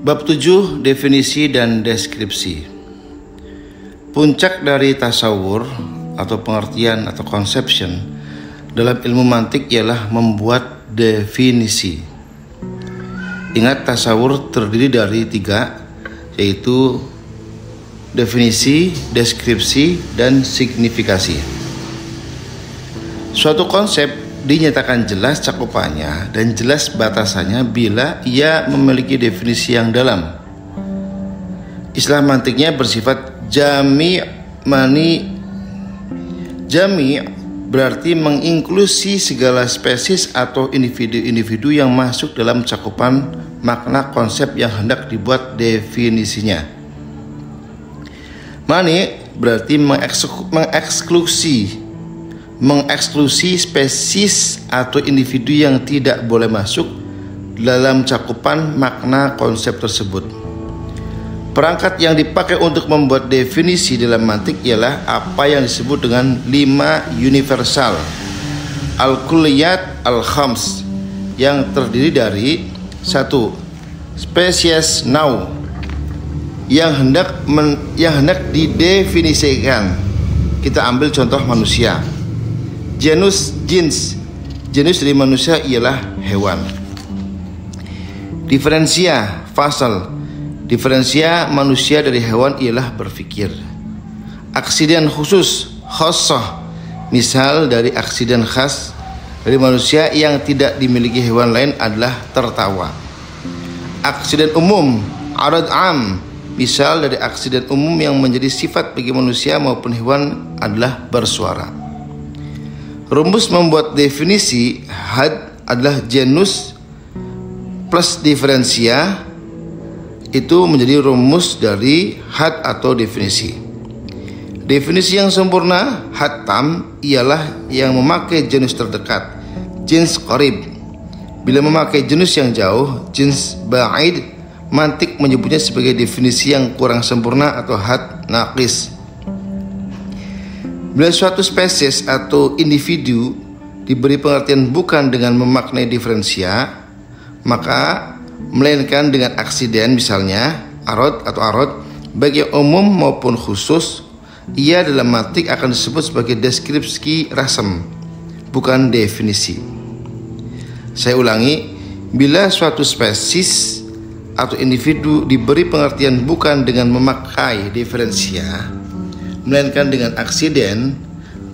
Bab 7, definisi dan deskripsi. Puncak dari tasawur atau pengertian atau conception dalam ilmu mantik ialah membuat definisi. Ingat, tasawur terdiri dari 3, yaitu definisi, deskripsi, dan signifikasi. Suatu konsep dinyatakan jelas cakupannya dan jelas batasannya bila ia memiliki definisi yang dalam. Istilah mantiknya bersifat jami' berarti menginklusi segala spesies atau individu-individu yang masuk dalam cakupan makna konsep yang hendak dibuat definisinya. Mani berarti mengeksklusi spesies atau individu yang tidak boleh masuk dalam cakupan makna konsep tersebut. Perangkat yang dipakai untuk membuat definisi dalam mantik ialah apa yang disebut dengan 5 universal al-kulliyat al-khams yang terdiri dari 1. Spesies now yang hendak didefinisikan. Kita ambil contoh manusia. Genus dari manusia ialah hewan. Diferensia manusia dari hewan ialah berpikir. Aksiden khusus khosoh, misal dari aksiden khas dari manusia yang tidak dimiliki hewan lain adalah tertawa. Aksiden umum arad am, misal dari aksiden umum yang menjadi sifat bagi manusia maupun hewan adalah bersuara. Rumus membuat definisi had adalah genus plus diferensia, itu menjadi rumus dari had atau definisi. Definisi yang sempurna had tam ialah yang memakai genus terdekat, jins qarib. Bila memakai genus yang jauh, jins ba'id, mantik menyebutnya sebagai definisi yang kurang sempurna atau had naqis. Bila suatu spesies atau individu diberi pengertian bukan dengan memaknai diferensia, maka melainkan dengan aksiden, misalnya arad atau arad, baik yang umum maupun khusus, ia dalam mantik akan disebut sebagai deskripsi rasam, bukan definisi. Saya ulangi, bila suatu spesies atau individu diberi pengertian bukan dengan memakai diferensia, melainkan dengan aksiden,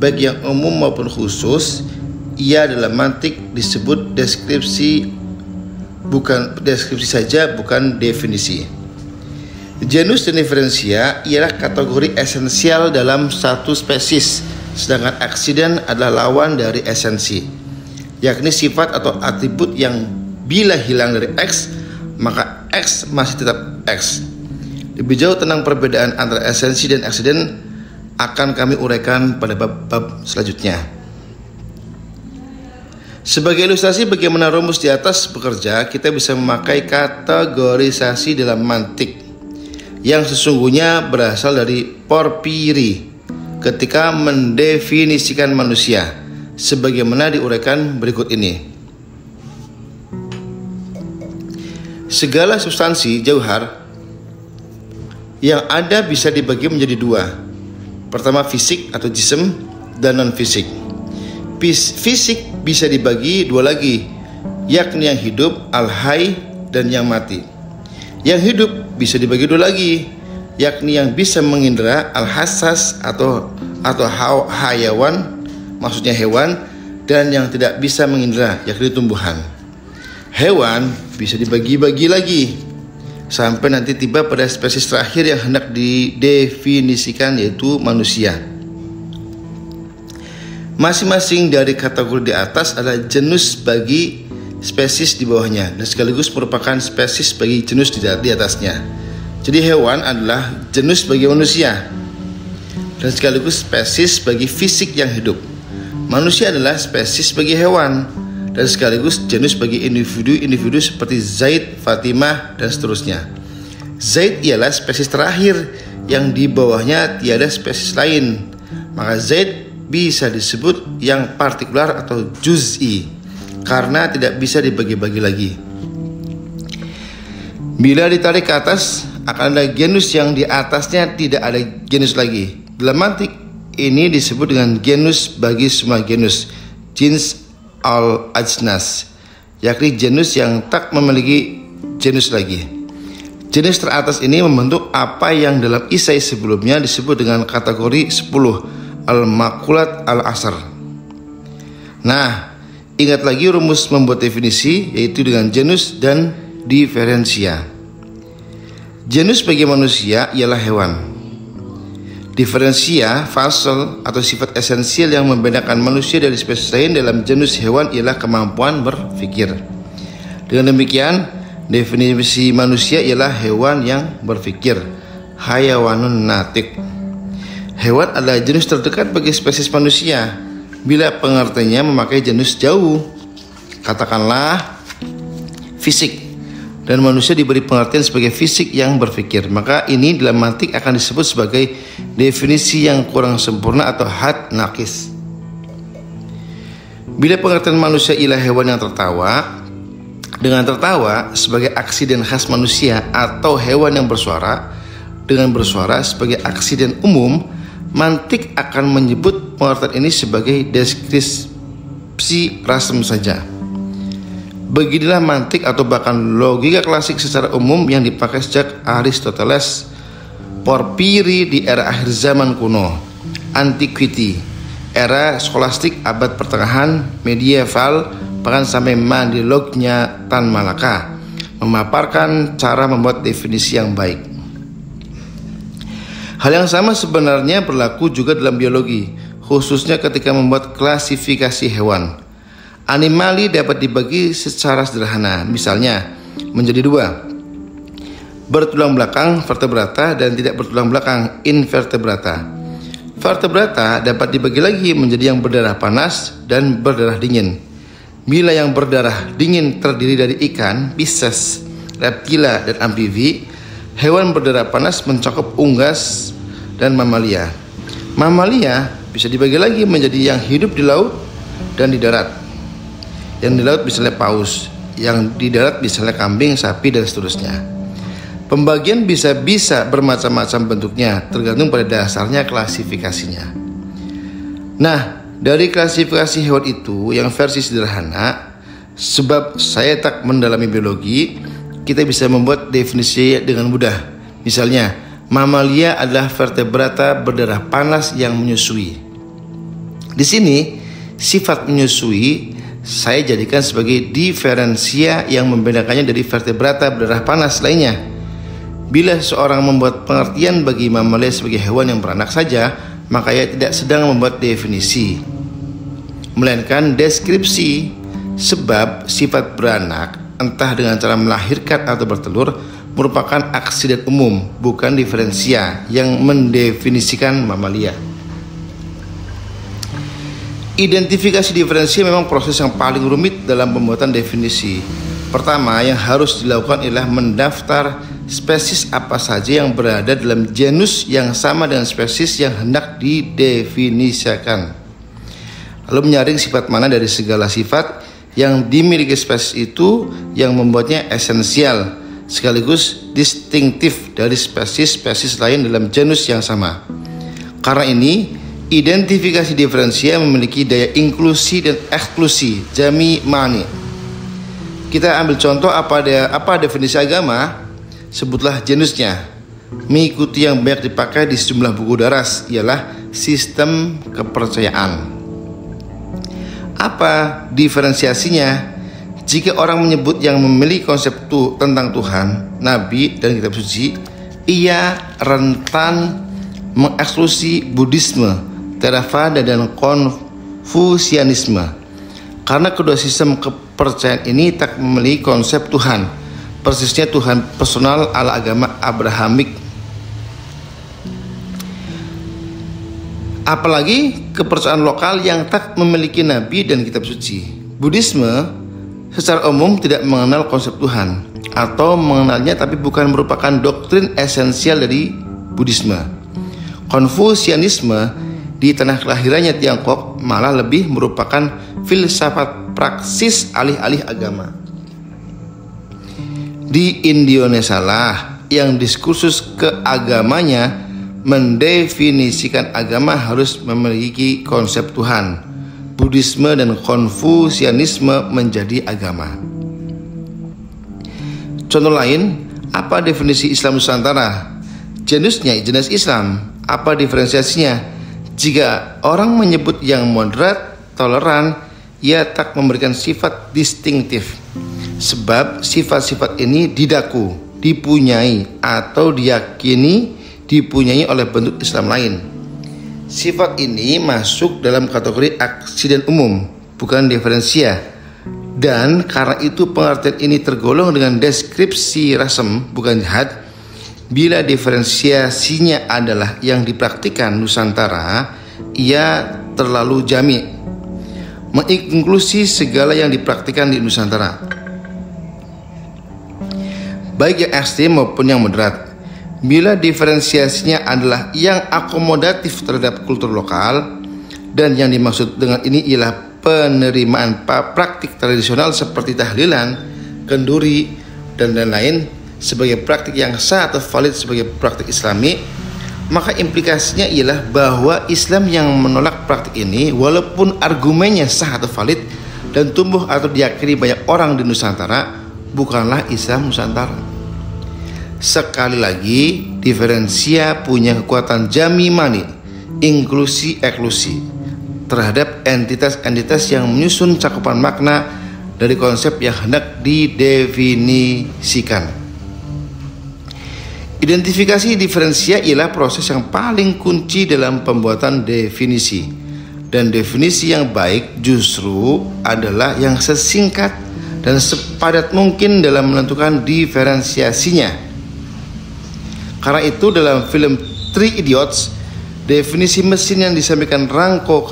baik yang umum maupun khusus, ia dalam mantik disebut deskripsi saja, bukan definisi. Genus dan diferensia ialah kategori esensial dalam satu spesies, sedangkan aksiden adalah lawan dari esensi, yakni sifat atau atribut yang bila hilang dari X, maka X masih tetap X. Lebih jauh tentang perbedaan antara esensi dan aksiden akan kami uraikan pada bab selanjutnya. Sebagai ilustrasi bagaimana rumus di atas bekerja, kita bisa memakai kategorisasi dalam mantik yang sesungguhnya berasal dari Porphyry ketika mendefinisikan manusia, sebagaimana diuraikan berikut ini. Segala substansi jauhar yang ada bisa dibagi menjadi 2. Pertama, fisik atau jism, dan non-fisik. Fisik bisa dibagi 2 lagi, yakni yang hidup, al-hay, dan yang mati. Yang hidup bisa dibagi 2 lagi, yakni yang bisa mengindra, al-hassas atau hayawan, maksudnya hewan, dan yang tidak bisa mengindra, yakni tumbuhan. Hewan bisa dibagi-bagi lagi sampai nanti tiba pada spesies terakhir yang hendak didefinisikan, yaitu manusia. Masing-masing dari kategori di atas adalah genus bagi spesies di bawahnya dan sekaligus merupakan spesies bagi genus di atasnya. Jadi hewan adalah genus bagi manusia dan sekaligus spesies bagi fisik yang hidup. Manusia adalah spesies bagi hewan dan sekaligus genus bagi individu-individu seperti Zaid, Fatimah, dan seterusnya. Zaid ialah spesies terakhir yang di bawahnya tiada spesies lain, maka Zaid bisa disebut yang partikular atau juz'i karena tidak bisa dibagi-bagi lagi. Bila ditarik ke atas, akan ada genus yang di atasnya tidak ada genus lagi. Dalam mantik ini disebut dengan genus bagi semua genus, jins al-ajnas, yakni genus yang tak memiliki genus lagi. Jenis teratas ini membentuk apa yang dalam isai sebelumnya disebut dengan kategori 10 al-makulat al-asr. Nah, ingat lagi rumus membuat definisi, yaitu dengan genus dan diferensia. Genus bagi manusia ialah hewan. Diferensia, fasel atau sifat esensial yang membedakan manusia dari spesies lain dalam genus hewan ialah kemampuan berpikir. Dengan demikian, definisi manusia ialah hewan yang berpikir, hayawanun natik. Hewan adalah jenis terdekat bagi spesies manusia bila pengertiannya memakai jenis jauh, katakanlah fisik, dan manusia diberi pengertian sebagai fisik yang berpikir. Maka ini dalam mantik akan disebut sebagai definisi yang kurang sempurna atau had nakis. Bila pengertian manusia ialah hewan yang tertawa, dengan tertawa sebagai aksiden khas manusia, atau hewan yang bersuara dengan bersuara sebagai aksiden umum, mantik akan menyebut pengertian ini sebagai deskripsi rasem saja. Beginilah mantik atau bahkan logika klasik secara umum yang dipakai sejak Aristoteles, Porfiri di era akhir zaman kuno, Antiquity, era skolastik abad pertengahan, medieval, bahkan sampai mandilognya Tan Malaka, memaparkan cara membuat definisi yang baik. Hal yang sama sebenarnya berlaku juga dalam biologi, khususnya ketika membuat klasifikasi hewan. Animali dapat dibagi secara sederhana, misalnya menjadi dua: bertulang belakang vertebrata dan tidak bertulang belakang invertebrata. Vertebrata dapat dibagi lagi menjadi yang berdarah panas dan berdarah dingin. Bila yang berdarah dingin terdiri dari ikan, Pisces, reptila, dan amfibi, hewan berdarah panas mencakup unggas dan mamalia. Mamalia bisa dibagi lagi menjadi yang hidup di laut dan di darat. Yang di laut misalnya paus, yang di darat misalnya kambing, sapi, dan seterusnya. Pembagian bisa bermacam-macam bentuknya, tergantung pada dasarnya klasifikasinya. Nah, dari klasifikasi hewan itu yang versi sederhana, sebab saya tak mendalami biologi, kita bisa membuat definisi dengan mudah. Misalnya, mamalia adalah vertebrata berdarah panas yang menyusui. Di sini, sifat menyusui saya jadikan sebagai diferensia yang membedakannya dari vertebrata berdarah panas lainnya. Bila seorang membuat pengertian bagi mamalia sebagai hewan yang beranak saja, maka ia tidak sedang membuat definisi, melainkan deskripsi. Sebab sifat beranak, entah dengan cara melahirkan atau bertelur, merupakan aksiden umum, bukan diferensia yang mendefinisikan mamalia. Identifikasi diferensia memang proses yang paling rumit dalam pembuatan definisi. Pertama yang harus dilakukan ialah mendaftar spesies apa saja yang berada dalam genus yang sama dengan spesies yang hendak didefinisikan. Lalu menyaring sifat mana dari segala sifat yang dimiliki spesies itu yang membuatnya esensial sekaligus distintif dari spesies-spesies lain dalam genus yang sama. Karena ini, identifikasi diferensia memiliki daya inklusi dan eksklusi, jami mani. Kita ambil contoh apa definisi agama, sebutlah genusnya. Mengikuti yang banyak dipakai di sejumlah buku daras ialah sistem kepercayaan. Apa diferensiasinya? Jika orang menyebut yang memiliki konsep tentang Tuhan, Nabi, dan kitab suci, ia rentan mengeksklusi Buddhisme, Theravada, dan Konfusianisme. Karena kedua sistem kepercayaan ini tak memiliki konsep Tuhan, persisnya Tuhan personal ala agama Abrahamik. Apalagi kepercayaan lokal yang tak memiliki nabi dan kitab suci. Buddhisme secara umum tidak mengenal konsep Tuhan, atau mengenalnya tapi bukan merupakan doktrin esensial dari Buddhisme. Konfusianisme di tanah kelahirannya Tiongkok malah lebih merupakan filsafat praksis alih-alih agama. Di Indonesia lah yang diskursus keagamanya mendefinisikan agama harus memiliki konsep Tuhan. Buddhisme dan Konfusianisme menjadi agama. Contoh lain, apa definisi Islam Nusantara? Jenis Islam, apa diferensiasinya? Jika orang menyebut yang moderat, toleran, ia tak memberikan sifat distintif. Sebab sifat-sifat ini didaku, dipunyai atau diyakini dipunyai oleh bentuk Islam lain. Sifat ini masuk dalam kategori aksiden umum, bukan diferensia. Dan karena itu pengertian ini tergolong dengan deskripsi rasem, bukan jihad. Bila diferensiasinya adalah yang dipraktikkan Nusantara, ia terlalu jami, menginklusi segala yang dipraktikkan di Nusantara, baik yang ekstrem maupun yang moderat. Bila diferensiasinya adalah yang akomodatif terhadap kultur lokal, dan yang dimaksud dengan ini ialah penerimaan praktik tradisional seperti tahlilan, kenduri, dan lain-lain sebagai praktik yang sah atau valid sebagai praktik Islami, maka implikasinya ialah bahwa Islam yang menolak praktik ini, walaupun argumennya sah atau valid dan tumbuh atau diyakini banyak orang di Nusantara, bukanlah Islam Nusantara. Sekali lagi, diferensia punya kekuatan jami mani, inklusi eklusi terhadap entitas-entitas yang menyusun cakupan makna dari konsep yang hendak didefinisikan. Identifikasi diferensia ialah proses yang paling kunci dalam pembuatan definisi, dan definisi yang baik justru adalah yang sesingkat dan sepadat mungkin dalam menentukan diferensiasinya. Karena itu dalam film Three Idiots, definisi mesin yang disampaikan Rangko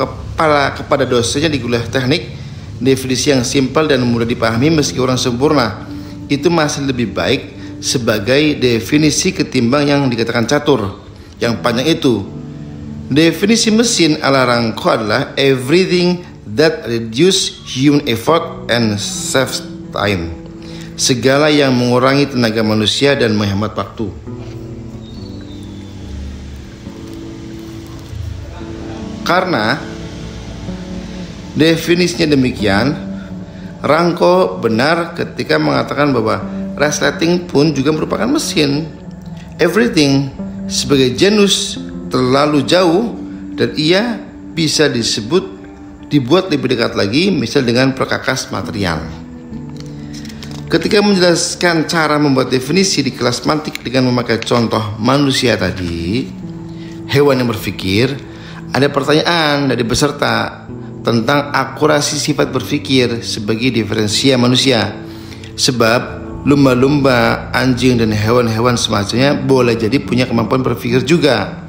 kepada dosennya di kuliah teknik, definisi yang simpel dan mudah dipahami meski orang sempurna, itu masih lebih baik sebagai definisi ketimbang yang dikatakan catur, yang panjang itu. Definisi mesin ala Rangko adalah everything that reduce human effort and saves time, segala yang mengurangi tenaga manusia dan menghemat waktu. Karena definisinya demikian, Rangko benar ketika mengatakan bahwa resleting pun juga merupakan mesin. Everything sebagai genus terlalu jauh dan ia bisa dibuat lebih dekat lagi, misal dengan perkakas material. Ketika menjelaskan cara membuat definisi di kelas mantik dengan memakai contoh manusia tadi, hewan yang berpikir, ada pertanyaan dari peserta tentang akurasi sifat berpikir sebagai diferensia manusia. Sebab lumba-lumba, anjing, dan hewan-hewan semacamnya boleh jadi punya kemampuan berpikir juga,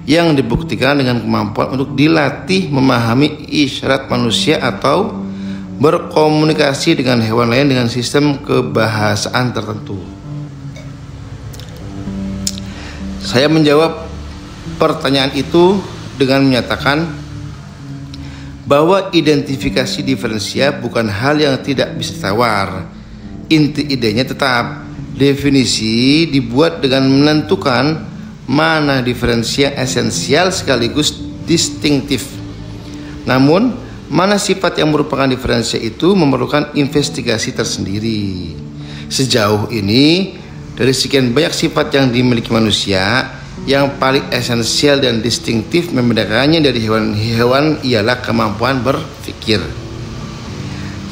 yang dibuktikan dengan kemampuan untuk dilatih memahami isyarat manusia atau berkomunikasi dengan hewan lain dengan sistem kebahasaan tertentu. Saya menjawab pertanyaan itu dengan menyatakan bahwa identifikasi diferensia bukan hal yang tidak bisa tawar. Inti idenya tetap, definisi dibuat dengan menentukan mana diferensia esensial sekaligus distintif. Namun, mana sifat yang merupakan diferensia itu memerlukan investigasi tersendiri. Sejauh ini, dari sekian banyak sifat yang dimiliki manusia, yang paling esensial dan distintif membedakannya dari hewan-hewan ialah kemampuan berpikir.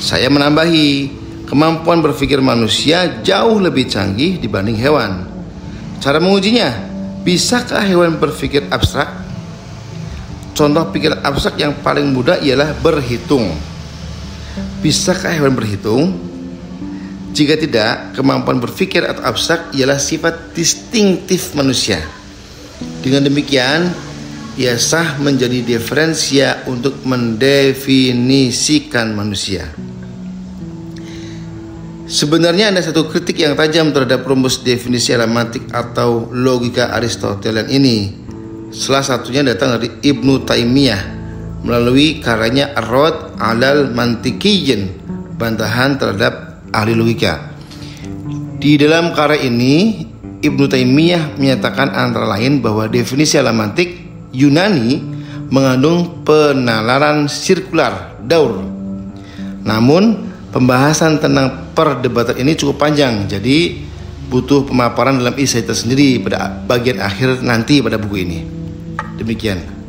Saya menambahi, kemampuan berpikir manusia jauh lebih canggih dibanding hewan. Cara mengujinya, bisakah hewan berpikir abstrak? Contoh pikiran abstrak yang paling mudah ialah berhitung. Bisakah hewan berhitung? Jika tidak, kemampuan berpikir atau abstrak ialah sifat distintif manusia. Dengan demikian, ia sah menjadi diferensia untuk mendefinisikan manusia. Sebenarnya ada satu kritik yang tajam terhadap rumus definisi semantik atau logika Aristotelian ini. Salah satunya datang dari Ibnu Taimiyah melalui karyanya Ar-Radd 'alal Mantiqiyyin, bantahan terhadap ahli logika. Di dalam karya ini, Ibnu Taimiyah menyatakan antara lain bahwa definisi alamantik Yunani mengandung penalaran sirkular, daur. Namun, pembahasan tentang perdebatan ini cukup panjang, jadi butuh pemaparan dalam isai tersendiri pada bagian akhir nanti pada buku ini. Demikian.